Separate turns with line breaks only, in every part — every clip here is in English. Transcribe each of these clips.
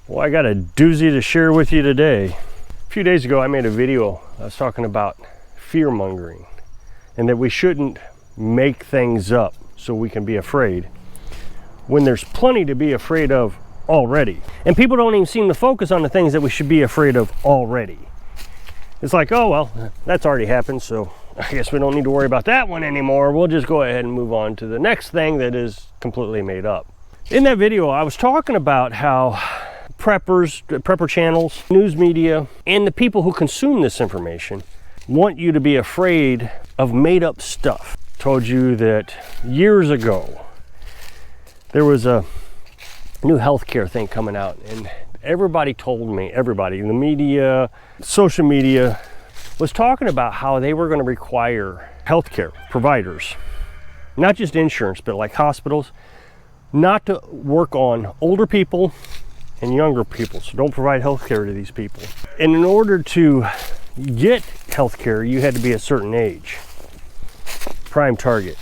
Well, I got a doozy to share with you today. A few days ago, I made a video. I was talking about fear-mongering and that we shouldn't make things up so we can be afraid when there's plenty to be afraid of already. And people don't even seem to focus on the things that we should be afraid of already. It's like, oh, well, that's already happened, so I guess we don't need to worry about that one anymore. We'll just go ahead and move on to the next thing that is completely made up. In that video, I was talking about how prepper channels, news media, and the people who consume this information want you to be afraid of made up stuff. Told you that years ago there was a new healthcare thing coming out, and everybody told me, everybody, the media, social media, was talking about how they were going to require healthcare providers, not just insurance, but like hospitals, not to work on older people and younger people. So don't provide health care to these people. And in order to get health care, you had to be a certain age. Prime target.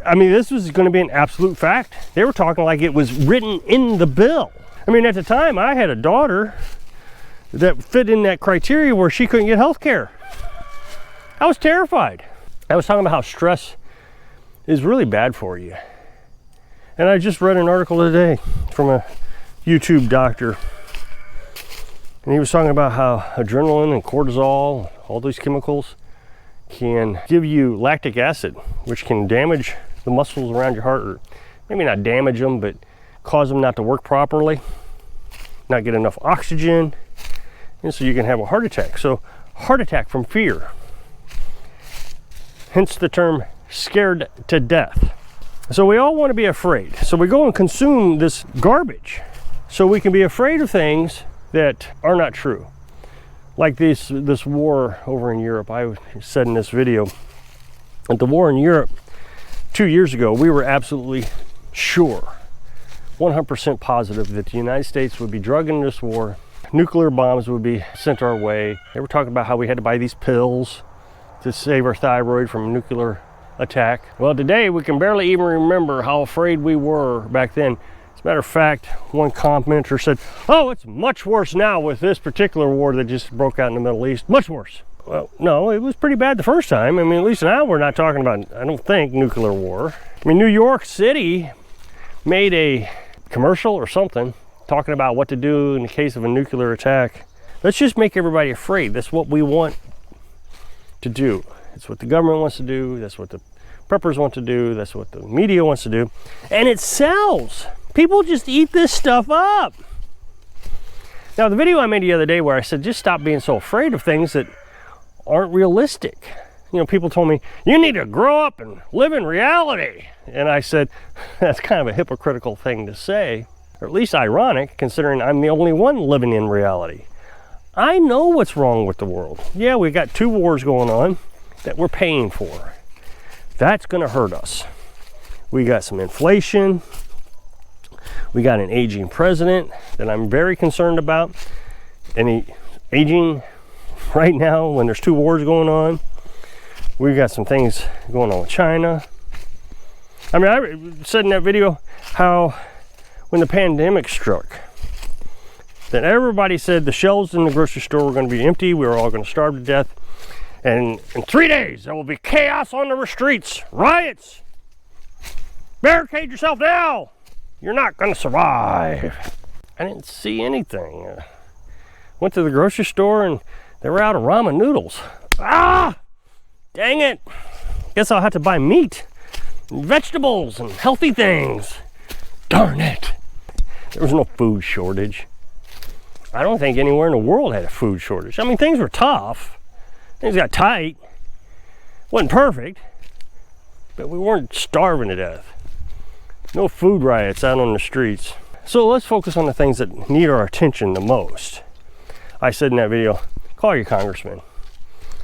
I mean, this was going to be an absolute fact. They were talking like it was written in the bill. I mean, at the time, I had a daughter that fit in that criteria where she couldn't get health care. I was terrified. I was talking about how stress is really bad for you. And I just read an article today from a YouTube doctor, and he was talking about how adrenaline and cortisol, all these chemicals, can give you lactic acid, which can damage the muscles around your heart, or maybe not damage them, but cause them not to work properly, not get enough oxygen, and so you can have a heart attack. So heart attack from fear, hence the term scared to death. So we all want to be afraid, so we go and consume this garbage so we can be afraid of things that are not true. Like this war over in Europe. I said in this video that the war in Europe 2 years ago, we were absolutely sure, 100% positive, that the United States would be dragged into this war. Nuclear bombs would be sent our way. They were talking about how we had to buy these pills to save our thyroid from a nuclear attack. Well, today we can barely even remember how afraid we were back then. As a matter of fact, one commenter said, oh, it's much worse now with this particular war that just broke out in the Middle East. Much worse. Well, no, it was pretty bad the first time. I mean, at least now we're not talking about, I don't think, nuclear war. I mean, New York City made a commercial or something talking about what to do in the case of a nuclear attack. Let's just make everybody afraid. That's what we want to do. It's what the government wants to do. That's what the preppers want to do. That's what the media wants to do. And it sells. People just eat this stuff up. Now, the video I made the other day where I said, just stop being so afraid of things that aren't realistic. You know, people told me, you need to grow up and live in reality. And I said, that's kind of a hypocritical thing to say, or at least ironic, considering I'm the only one living in reality. I know what's wrong with the world. Yeah, we got 2 wars going on that we're paying for. That's going to hurt us. We got some inflation. We got an aging president that I'm very concerned about. And he aging right now when there's 2 wars going on. We got some things going on with China. I mean, I said in that video how when the pandemic struck, that everybody said the shelves in the grocery store were going to be empty. We were all going to starve to death. And in 3 days, there will be chaos on the streets, riots. Barricade yourself now. You're not going to survive. I didn't see anything. Went to the grocery store and they were out of ramen noodles. Ah, dang it. Guess I'll have to buy meat, and vegetables, and healthy things. Darn it. There was no food shortage. I don't think anywhere in the world had a food shortage. I mean, things were tough. Things got tight. Wasn't perfect, but we weren't starving to death. No food riots out on the streets. So let's focus on the things that need our attention the most. I said in that video, call your congressman.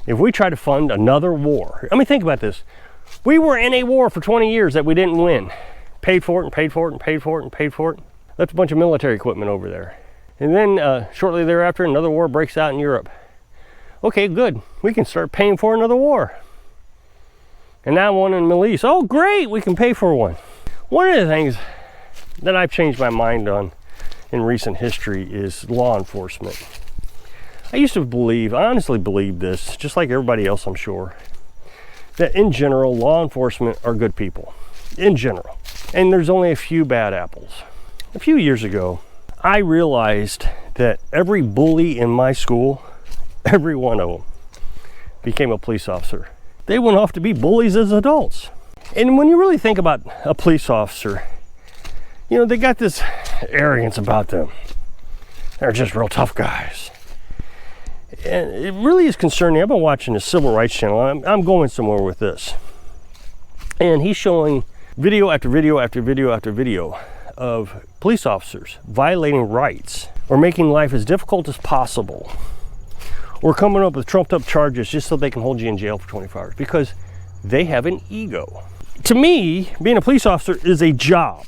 If we try to fund another war, I mean, think about this. We were in a war for 20 years that we didn't win. Paid for it and paid for it and paid for it and paid for it. Left a bunch of military equipment over there. And then shortly thereafter, another war breaks out in Europe. Okay, good. We can start paying for another war. And now one in the Middle East. Oh, great, we can pay for one. One of the things that I've changed my mind on in recent history is law enforcement. I used to believe, I honestly believe this, just like everybody else I'm sure, that in general, law enforcement are good people, in general. And there's only a few bad apples. A few years ago, I realized that every bully in my school, every one of them, became a police officer. They went off to be bullies as adults. And when you really think about a police officer, you know, they got this arrogance about them. They're just real tough guys. And it really is concerning. I've been watching the Civil Rights Channel. I'm going somewhere with this. And he's showing video after video after video after video of police officers violating rights or making life as difficult as possible or coming up with trumped up charges just so they can hold you in jail for 24 hours because they have an ego. To me, being a police officer is a job.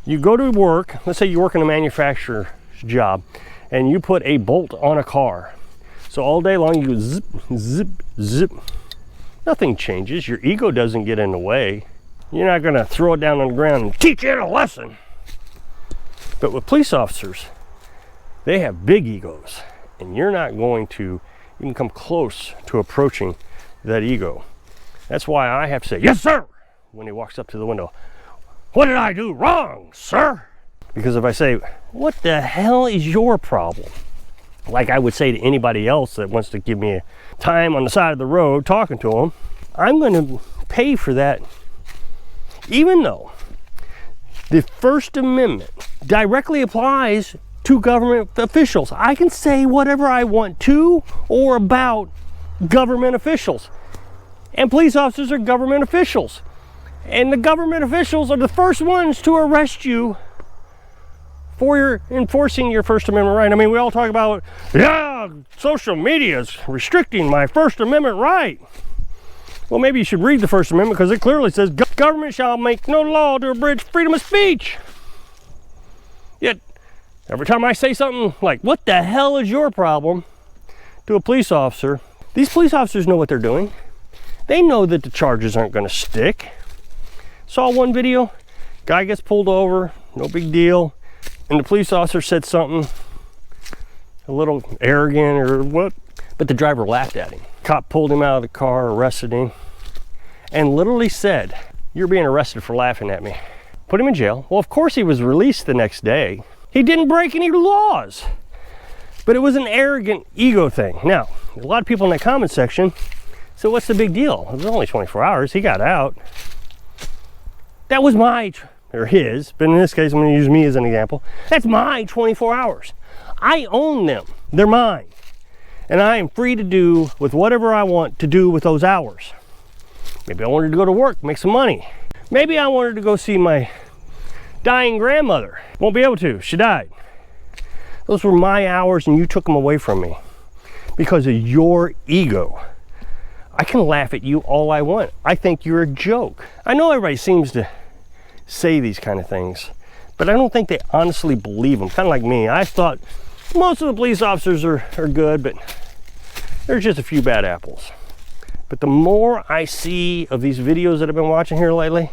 You go to work, let's say you work in a manufacturer's job, and you put a bolt on a car. So all day long you go zip, zip, zip. Nothing changes. Your ego doesn't get in the way. You're not gonna throw it down on the ground and teach it a lesson. But with police officers, they have big egos, and you're not going to even come close to approaching that ego. That's why I have to say, yes, sir, when he walks up to the window. What did I do wrong, sir? Because if I say, what the hell is your problem? Like I would say to anybody else that wants to give me a time on the side of the road talking to them, I'm going to pay for that. Even though the First Amendment directly applies to government officials. I can say whatever I want to or about government officials. And police officers are government officials. And the government officials are the first ones to arrest you for your enforcing your First Amendment right. I mean, we all talk about, yeah, social media is restricting my First Amendment right. Well, maybe you should read the First Amendment because it clearly says government shall make no law to abridge freedom of speech. Yet, every time I say something like, what the hell is your problem, to a police officer, these police officers know what they're doing. They know that the charges aren't going to stick. Saw one video, guy gets pulled over, no big deal, and the police officer said something a little arrogant or what, but the driver laughed at him. Cop pulled him out of the car, arrested him, and literally said, you're being arrested for laughing at me. Put him in jail. Well, of course he was released the next day. He didn't break any laws, but it was an arrogant ego thing. Now, a lot of people in that comment section, so what's the big deal? It was only 24 hours, he got out. That was his, but in this case, I'm gonna use me as an example. That's my 24 hours. I own them, they're mine. And I am free to do with whatever I want to do with those hours. Maybe I wanted to go to work, make some money. Maybe I wanted to go see my dying grandmother. Won't be able to, she died. Those were my hours and you took them away from me because of your ego. I can laugh at you all I want. I think you're a joke. I know everybody seems to say these kind of things, but I don't think they honestly believe them. Kind of like me. I thought most of the police officers are good, but there's just a few bad apples. But the more I see of these videos that I've been watching here lately,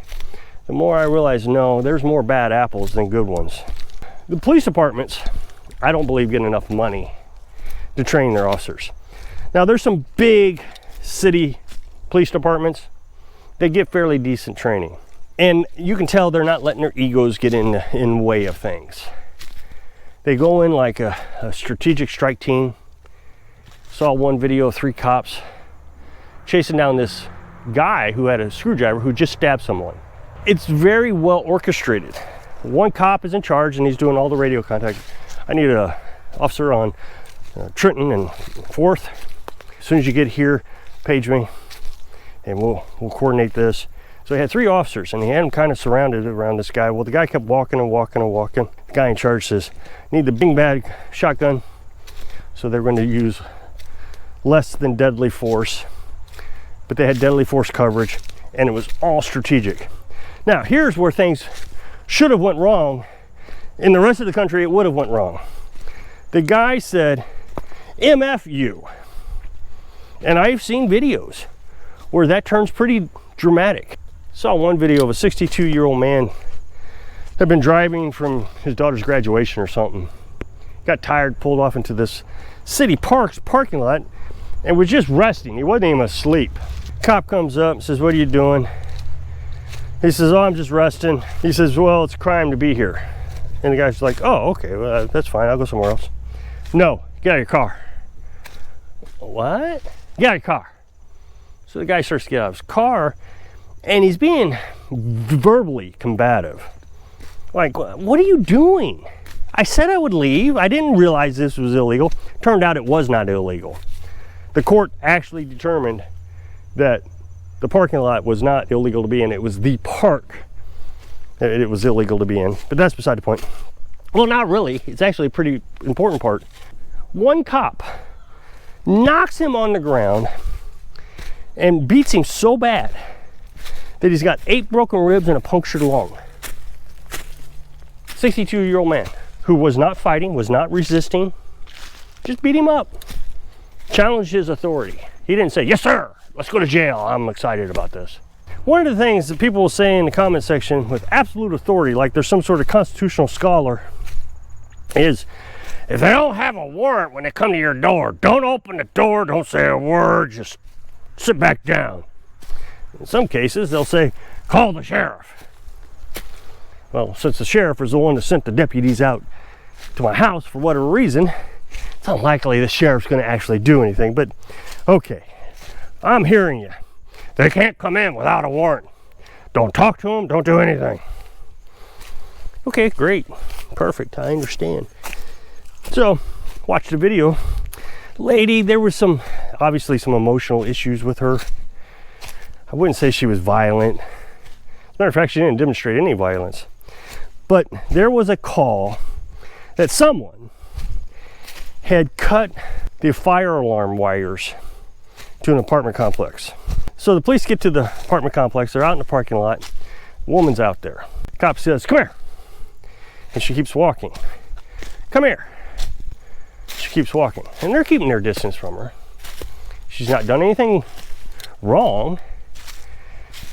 the more I realize, no, there's more bad apples than good ones. The police departments, I don't believe, get enough money to train their officers. Now, there's some big city police departments, they get fairly decent training. And you can tell they're not letting their egos get in the way of things. They go in like a strategic strike team. Saw one video of 3 cops chasing down this guy who had a screwdriver who just stabbed someone. It's very well orchestrated. One cop is in charge and he's doing all the radio contact. I need an officer on Trenton and 4th. As soon as you get here, page me and we'll coordinate this. So he had 3 officers and he had them kind of surrounded around this guy. Well, the guy kept walking and walking and walking. The guy in charge says, need the big bag shotgun. So they're going to use less than deadly force, but they had deadly force coverage and it was all strategic. Now, here's where things should have went wrong. In the rest of the country, it would have went wrong. The guy said, MF you. And I've seen videos where that turns pretty dramatic. Saw one video of a 62-year-old man had been driving from his daughter's graduation or something. Got tired, pulled off into this city park's parking lot, and was just resting. He wasn't even asleep. Cop comes up and says, "What are you doing?" He says, "Oh, I'm just resting." He says, "Well, it's a crime to be here." And the guy's like, "Oh, okay, well, that's fine. I'll go somewhere else." "No, get out of your car." "What?" "Get out of your car." So the guy starts to get out of his car, and he's being verbally combative. Like, "What are you doing? I said I would leave. I didn't realize this was illegal." Turned out it was not illegal. The court actually determined that the parking lot was not illegal to be in. It was the park that it was illegal to be in. But that's beside the point. Well, not really. It's actually a pretty important part. One cop knocks him on the ground and beats him so bad that he's got 8 broken ribs and a punctured lung. 62-year-old man who was not fighting, was not resisting, just beat him up. Challenged his authority. He didn't say, "Yes, sir, let's go to jail. I'm excited about this." One of the things that people will say in the comment section with absolute authority, like there's some sort of constitutional scholar, is, "If they don't have a warrant when they come to your door, don't open the door, don't say a word, just sit back down." In some cases, they'll say, "Call the sheriff." Well, since the sheriff is the one that sent the deputies out to my house for whatever reason, it's unlikely the sheriff's going to actually do anything. But okay, I'm hearing you. They can't come in without a warrant. Don't talk to them, don't do anything. Okay, great, perfect, I understand. So, watch the video. Lady, there was obviously some emotional issues with her. I wouldn't say she was violent. As a matter of fact, she didn't demonstrate any violence. But there was a call that someone had cut the fire alarm wires to an apartment complex. So the police get to the apartment complex, they're out in the parking lot, woman's out there. Cop says, "Come here." And she keeps walking. "Come here." She keeps walking. And they're keeping their distance from her. She's not done anything wrong.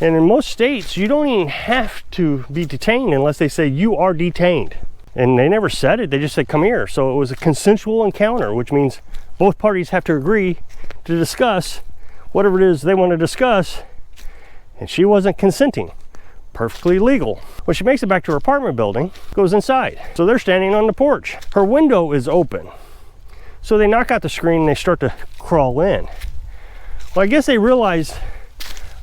And in most states, you don't even have to be detained unless they say you are detained. And they never said it, they just said, "Come here." So it was a consensual encounter, which means both parties have to agree to discuss whatever it is they want to discuss. And she wasn't consenting. Perfectly legal. When she makes it back to her apartment building, goes inside. So they're standing on the porch. Her window is open. So they knock out the screen and they start to crawl in. Well, I guess they realize,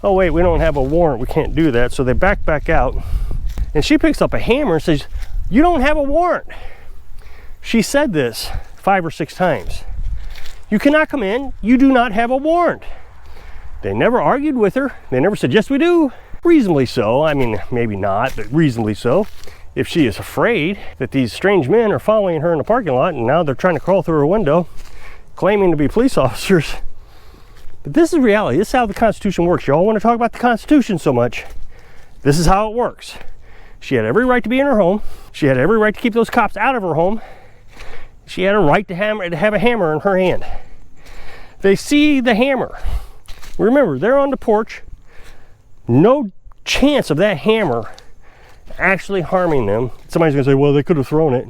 oh wait, we don't have a warrant, we can't do that. So they back out. And she picks up a hammer and says, "You don't have a warrant." She said this 5 or 6 times. "You cannot come in, you do not have a warrant." They never argued with her. They never said, "Yes, we do." Reasonably so. I mean, maybe not, but reasonably so. If she is afraid that these strange men are following her in the parking lot and now they're trying to crawl through her window, claiming to be police officers. But this is reality. This is how the Constitution works. Y'all want to talk about the Constitution so much. This is how it works. She had every right to be in her home. She had every right to keep those cops out of her home. She had a right to have a hammer in her hand. They see the hammer. Remember, they're on the porch. No chance of that hammer actually harming them. Somebody's gonna say, "Well, they could have thrown it."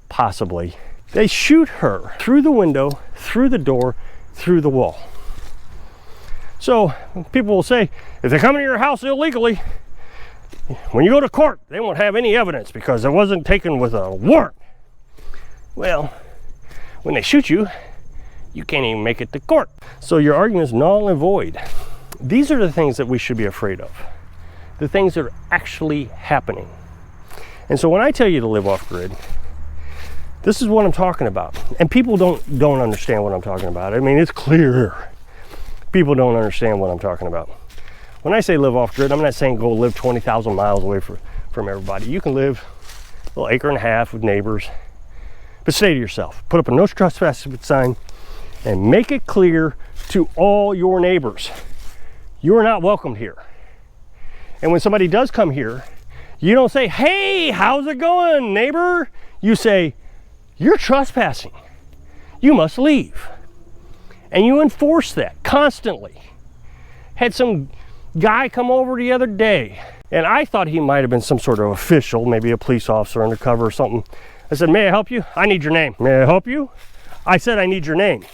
Possibly. They shoot her through the window, through the door, through the wall. So people will say, if they come into your house illegally, when you go to court, they won't have any evidence because it wasn't taken with a warrant. Well, when they shoot you, you can't even make it to court. So your argument is null and void. These are the things that we should be afraid of. The things that are actually happening. And so when I tell you to live off grid, this is what I'm talking about. And people don't understand what I'm talking about. I mean, it's clear. People don't understand what I'm talking about. When I say live off grid, I'm not saying go live 20,000 miles away from everybody. You can live a little acre and a half with neighbors, but stay to yourself. Put up a no trespassing sign and make it clear to all your neighbors, you are not welcomed here. And when somebody does come here, you don't say, "Hey, how's it going, neighbor?" You say, "You're trespassing. You must leave." And you enforce that constantly. Had some guy come over the other day And I thought he might have been some sort of official, maybe a police officer undercover or something. I said, may I help you? I need your name. May I help you? I said, I need your name.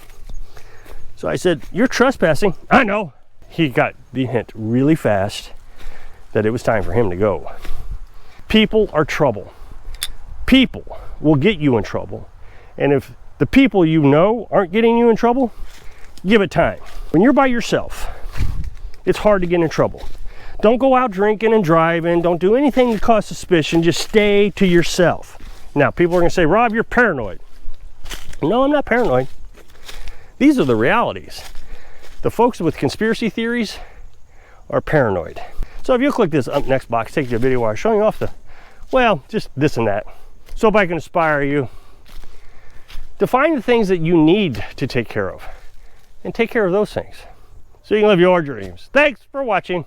So I said, you're trespassing. I know. He got the hint really fast that it was time for him to go. People are trouble. People will get you in trouble. And if the people you know aren't getting you in trouble, give it time. When you're by yourself, it's hard to get in trouble. Don't go out drinking and driving. Don't do anything to cause suspicion. Just stay to yourself. Now, people are going to say, Rob, you're paranoid. No, I'm not paranoid. These are the realities. The folks with conspiracy theories are paranoid. So if you click this up next box, take you to a video where I'm showing off the, well, just this and that. So if I can inspire you to find the things that you need to take care of and take care of those things so you can live your dreams. Thanks for watching.